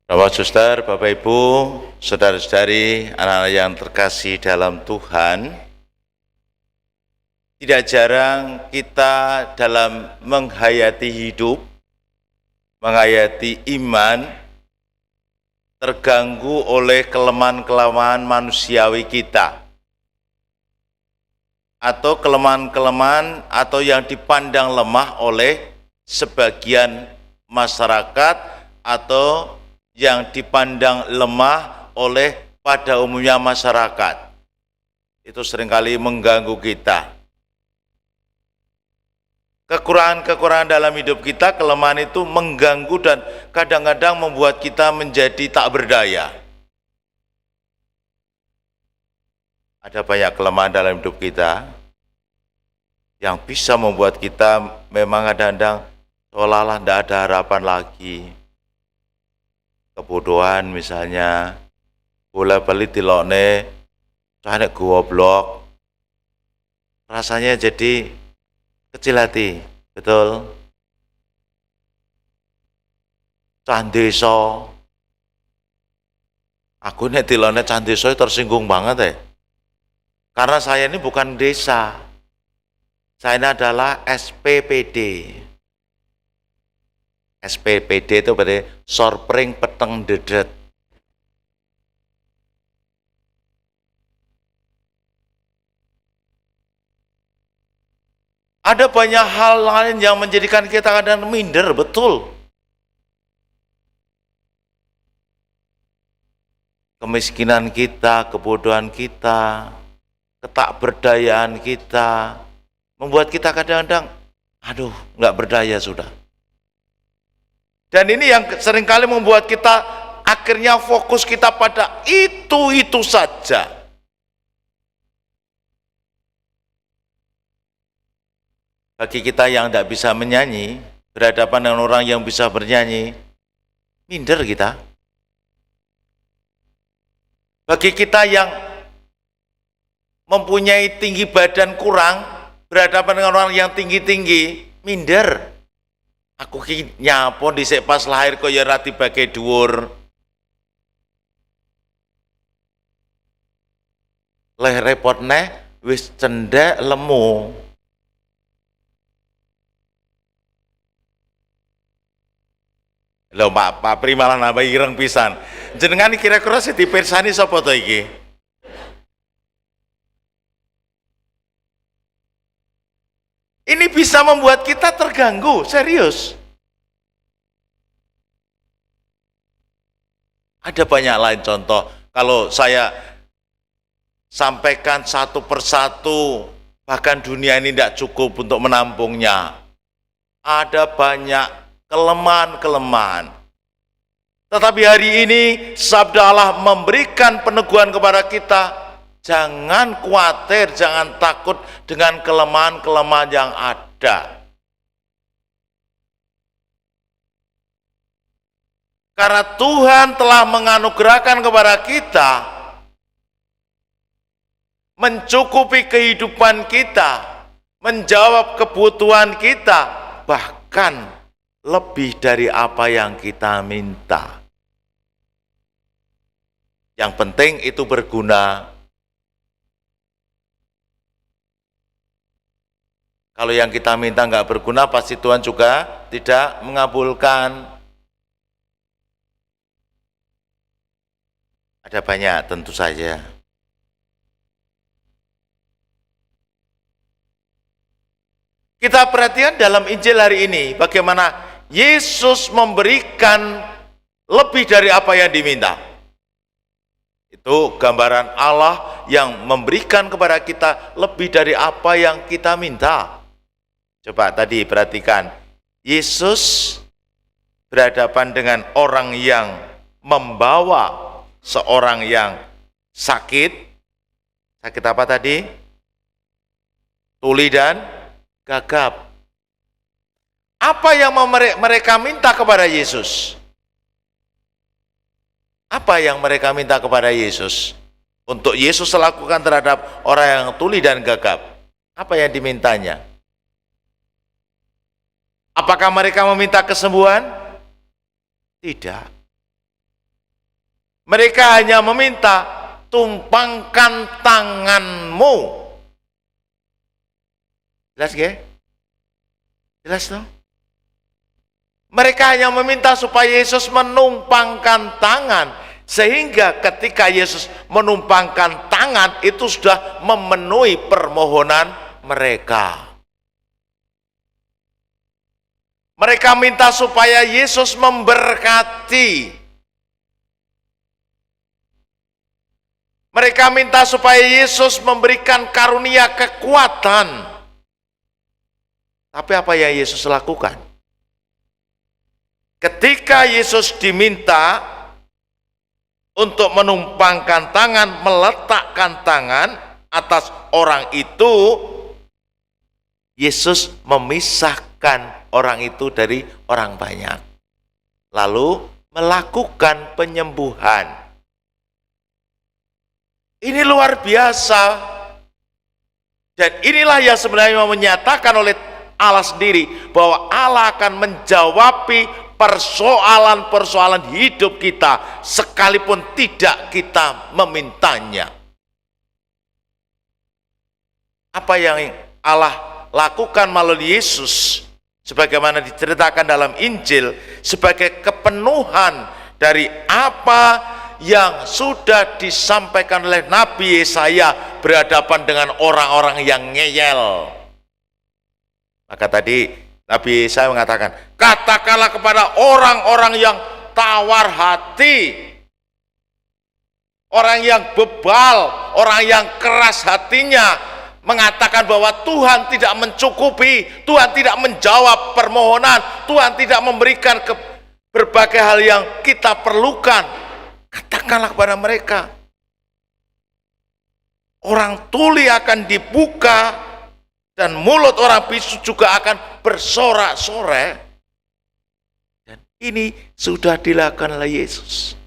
Bapak Suster, Bapak Ibu, Saudara-saudari, anak-anak yang terkasih dalam Tuhan, tidak jarang kita dalam menghayati hidup, menghayati iman, terganggu oleh kelemahan-kelemahan manusiawi kita, atau kelemahan-kelemahan atau yang dipandang lemah oleh sebagian masyarakat atau yang dipandang lemah oleh pada umumnya masyarakat. Itu seringkali mengganggu kita. Kekurangan-kekurangan dalam hidup kita, kelemahan itu mengganggu dan kadang-kadang membuat kita menjadi tak berdaya. Ada banyak kelemahan dalam hidup kita yang bisa membuat kita memang kadang-kadang seolah-olah tidak ada harapan lagi. Kebodohan misalnya, boleh beli tilokne, saya goblok, rasanya jadi kecil hati, betul. Candeso, aku nek tilokne candeso tersinggung banget ya. Karena saya ini bukan desa, saya ini adalah SPPD. SPPD itu berarti Sorpring Peteng Dedet. Ada banyak hal lain yang menjadikan kita kadang minder, betul. Kemiskinan kita, kebodohan kita, ketakberdayaan kita, membuat kita kadang-kadang, aduh, nggak berdaya sudah. Dan ini yang seringkali membuat kita akhirnya fokus kita pada itu saja. Bagi kita yang tidak bisa menyanyi, berhadapan dengan orang yang bisa bernyanyi, minder kita. Bagi kita yang mempunyai tinggi badan kurang, berhadapan dengan orang yang tinggi-tinggi, minder. Aku ki nyapa dhisik pas lahir kaya ra dibage dhuwur. Leh repot neh wis cendhek lemu. Lho Pak Pri malah nambah ireng pisan. Jenengan kira-kira sing dipirsani sapa to iki? Ini bisa membuat kita terganggu, serius. Ada banyak lain contoh. Kalau saya sampaikan satu persatu, bahkan dunia ini tidak cukup untuk menampungnya. Ada banyak kelemahan-kelemahan. Tetapi hari ini sabda Allah memberikan peneguhan kepada kita, jangan khawatir, jangan takut dengan kelemahan-kelemahan yang ada. Karena Tuhan telah menganugerahkan kepada kita, mencukupi kehidupan kita, menjawab kebutuhan kita, bahkan lebih dari apa yang kita minta. Yang penting itu berguna. Kalau yang kita minta nggak berguna, pasti Tuhan juga tidak mengabulkan. Ada banyak tentu saja. Kita perhatikan dalam Injil hari ini, bagaimana Yesus memberikan lebih dari apa yang diminta. Itu gambaran Allah yang memberikan kepada kita lebih dari apa yang kita minta. Coba tadi perhatikan, Yesus berhadapan dengan orang yang membawa seorang yang sakit. Sakit apa tadi? Tuli dan gagap. Apa yang mereka minta kepada Yesus? Apa yang mereka minta kepada Yesus? Untuk Yesus lakukan terhadap orang yang tuli dan gagap. Apa yang dimintanya? Apakah mereka meminta kesembuhan? Tidak. Mereka hanya meminta, tumpangkan tanganmu. Jelas gak? Jelas dong? Mereka hanya meminta supaya Yesus menumpangkan tangan. Sehingga ketika Yesus menumpangkan tangan, itu sudah memenuhi permohonan mereka. Mereka minta supaya Yesus memberkati. Mereka minta supaya Yesus memberikan karunia kekuatan. Tapi apa yang Yesus lakukan? Ketika Yesus diminta untuk menumpangkan tangan, meletakkan tangan atas orang itu, Yesus memisahkan orang itu dari orang banyak. Lalu melakukan penyembuhan. Ini luar biasa. Dan inilah yang sebenarnya menyatakan oleh Allah sendiri bahwa Allah akan menjawabi persoalan-persoalan hidup kita sekalipun tidak kita memintanya. Apa yang Allah lakukan melalui Yesus sebagaimana diceritakan dalam Injil sebagai kepenuhan dari apa yang sudah disampaikan oleh Nabi Yesaya berhadapan dengan orang-orang yang ngeyel. Maka tadi Nabi Yesaya mengatakan, katakanlah kepada orang-orang yang tawar hati, orang yang bebal, orang yang keras hatinya, mengatakan bahwa Tuhan tidak mencukupi, Tuhan tidak menjawab permohonan, Tuhan tidak memberikan berbagai hal yang kita perlukan. Katakanlah kepada mereka, orang tuli akan dibuka, dan mulut orang bisu juga akan bersorak-sorai. Dan ini sudah dilakukan oleh Yesus.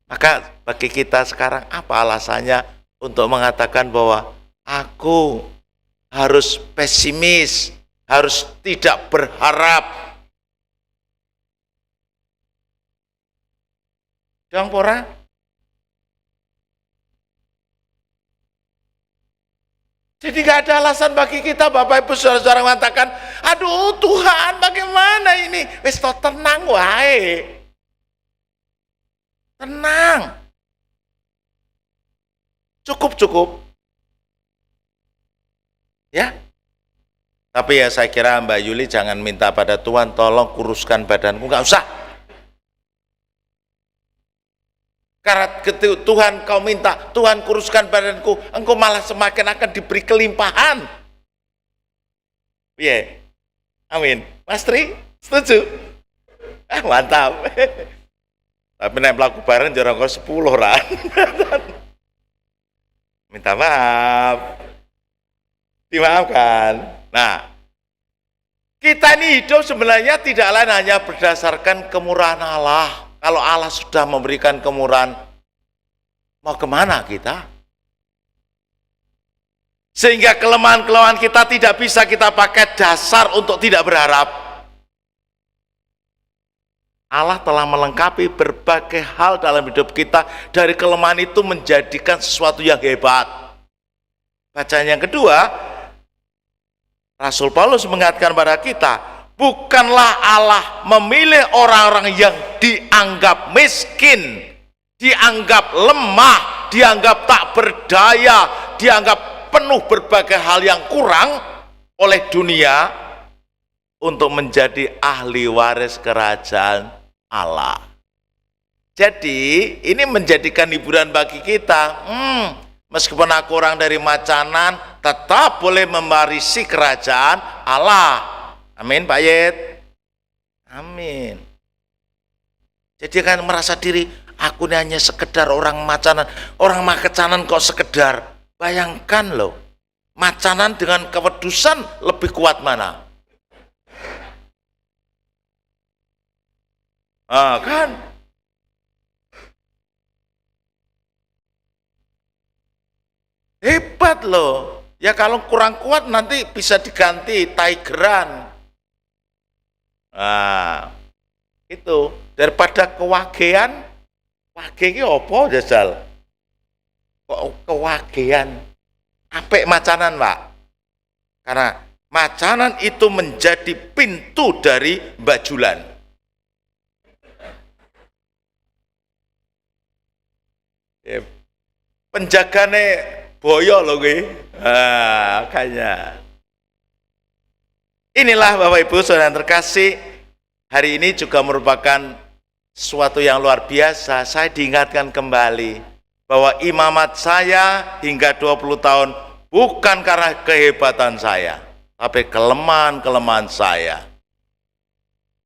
Maka bagi kita sekarang apa alasannya untuk mengatakan bahwa aku harus pesimis, harus tidak berharap? Jangan pora. Jadi gak ada alasan bagi kita, Bapak Ibu saudara-saudara, mengatakan, aduh Tuhan bagaimana ini? Wis tenang wae. Tenang. Cukup. Ya. Tapi ya saya kira Mbak Yuli jangan minta pada Tuhan tolong kuruskan badanku, gak usah. Karena Tuhan kau minta, Tuhan kuruskan badanku, engkau malah semakin akan diberi kelimpahan. Iya, amin. Mas Tri, setuju? Mantap. Tapi naik pelaku bareng jarang kau 10 ran. Minta maaf. Dimaafkan. Nah, kita ini hidup sebenarnya tidak lain hanya berdasarkan kemurahan Allah. Kalau Allah sudah memberikan kemurahan, mau kemana kita? Sehingga kelemahan-kelemahan kita tidak bisa kita pakai dasar untuk tidak berharap. Allah telah melengkapi berbagai hal dalam hidup kita, dari kelemahan itu menjadikan sesuatu yang hebat. Bacaan yang kedua, Rasul Paulus mengatakan pada kita, bukanlah Allah memilih orang-orang yang dianggap miskin, dianggap lemah, dianggap tak berdaya, dianggap penuh berbagai hal yang kurang oleh dunia untuk menjadi ahli waris kerajaan Allah. Jadi ini menjadikan hiburan bagi kita. Meskipun aku orang dari Macanan, tetap boleh mewarisi kerajaan Allah. Amin Pak Yed. Amin. Jadi kan merasa diri, aku ini hanya sekedar orang Macanan. Orang Macanan kok sekedar. Bayangkan loh, Macanan dengan kewedusan lebih kuat mana? Kan? Hebat loh. Ya kalau kurang kuat nanti bisa diganti tigeran. Nah, itu daripada kewagean Wage iki apa jajal? Kok kewagean? Apik macanan, Pak. Karena macanan itu menjadi pintu dari Mbak Julan. Penjagane boyo loh gue. Makanya. Inilah Bapak Ibu Saudara yang terkasih, hari ini juga merupakan sesuatu yang luar biasa. Saya diingatkan kembali bahwa imamat saya hingga 20 tahun bukan karena kehebatan saya, tapi kelemahan-kelemahan saya.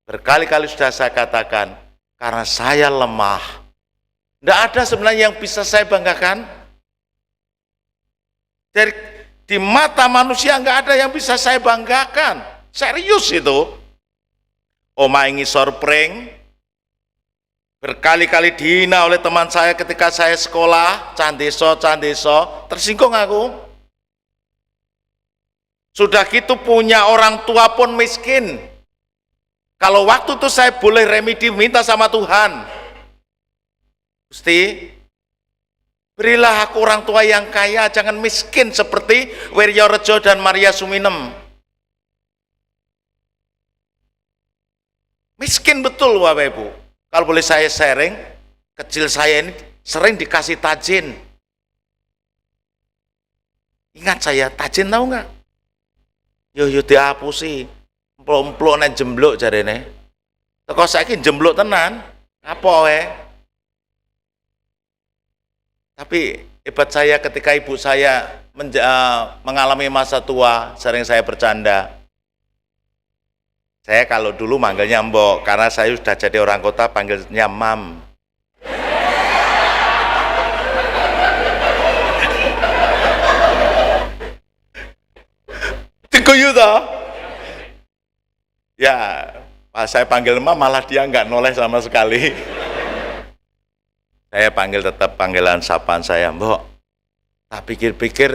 Berkali-kali sudah saya katakan, karena saya lemah. Tidak ada sebenarnya yang bisa saya banggakan. Di mata manusia nggak ada yang bisa saya banggakan. Serius itu. Oma ngisor pring, berkali-kali dihina oleh teman saya ketika saya sekolah, candeso, tersinggung aku. Sudah gitu punya orang tua pun miskin. Kalau waktu itu saya boleh remedi minta sama Tuhan, Gusti, berilah aku orang tua yang kaya, jangan miskin seperti Wiryo Rejo dan Maria Suminem. Miskin betul Bapak Ibu. Kalau boleh saya sharing, kecil saya ini sering dikasih tajin. Ingat saya, tajin tahu nggak? Yo dihapusi, emplok-emplok nek jemblok jarene. Teko saiki jemblok tenan, apa wae? Tapi hebat saya ketika ibu saya mengalami masa tua, sering saya bercanda. Saya kalau dulu manggilnya Mbok, karena saya sudah jadi orang kota panggilnya Mam. Diguyu toh? Ya, pas saya panggil Mam malah dia nggak noleh sama sekali. Saya panggil tetap panggilan sapaan saya, Mbok. Tak pikir-pikir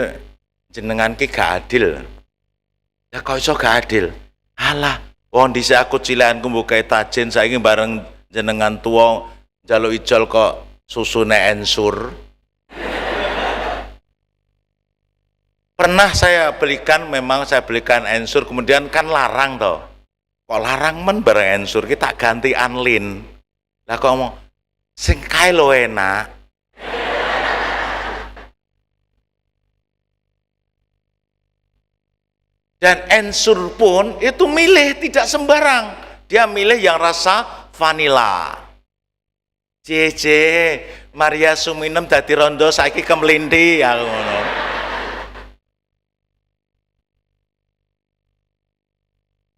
jenengan ki gak adil. Ya kok iso gak adil? Alah, wong dhisik aku cilanku mbok gawe tajin, saiki bareng jenengan tuwa njaluk ijol kok susune ensur. Pernah saya belikan, memang saya belikan ensur, kemudian kan larang toh. Kok larang men bareng ensur, kita ganti anlin. Lah kok ngomong sing kae lho enak. Dan ensur pun itu milih tidak sembarang. Dia milih yang rasa vanila. JJ Maria Suminem dadi rondo saiki kemlinthi ya ngono.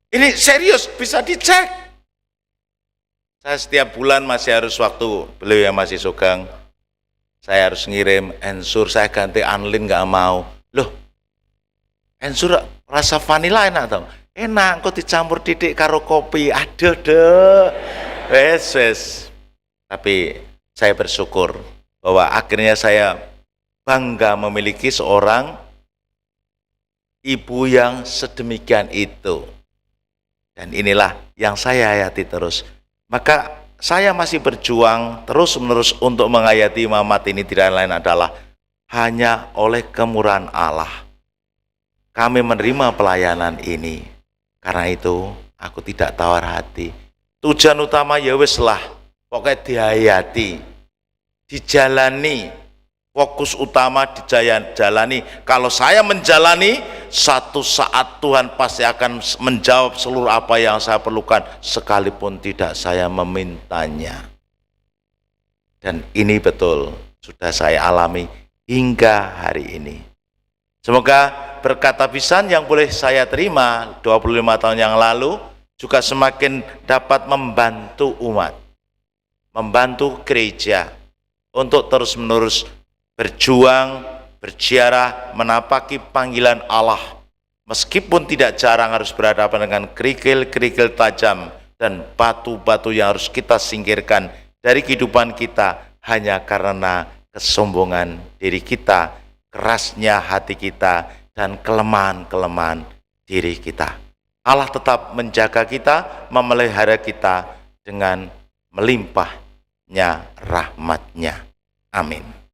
Ini serius, bisa dicek. Saya setiap bulan masih harus, waktu beliau yang masih Sugeng, saya harus ngirim ensur, saya ganti anlin nggak mau. Loh, ensur rasa vanila enak tau? Enak, kok dicampur didik karo kopi. Aduh deh. Wes. Tapi saya bersyukur bahwa akhirnya saya bangga memiliki seorang ibu yang sedemikian itu. Dan inilah yang saya hayati terus. Maka saya masih berjuang terus-menerus untuk menghayati imamat ini, tidak lain adalah hanya oleh kemurahan Allah kami menerima pelayanan ini. Karena itu aku tidak tawar hati. Tujuan utama ya wis lah, pokoknya dihayati, dijalani. Fokus utama dijalani. Kalau saya menjalani, satu saat Tuhan pasti akan menjawab seluruh apa yang saya perlukan, sekalipun tidak saya memintanya. Dan ini betul sudah saya alami hingga hari ini. Semoga berkat tabisan yang boleh saya terima 25 tahun yang lalu juga semakin dapat membantu umat, membantu gereja untuk terus-menerus berjuang, berziarah, menapaki panggilan Allah. Meskipun tidak jarang harus berhadapan dengan kerikil-kerikil tajam dan batu-batu yang harus kita singkirkan dari kehidupan kita hanya karena kesombongan diri kita, kerasnya hati kita, dan kelemahan-kelemahan diri kita. Allah tetap menjaga kita, memelihara kita dengan melimpah, rahmatnya. Amin.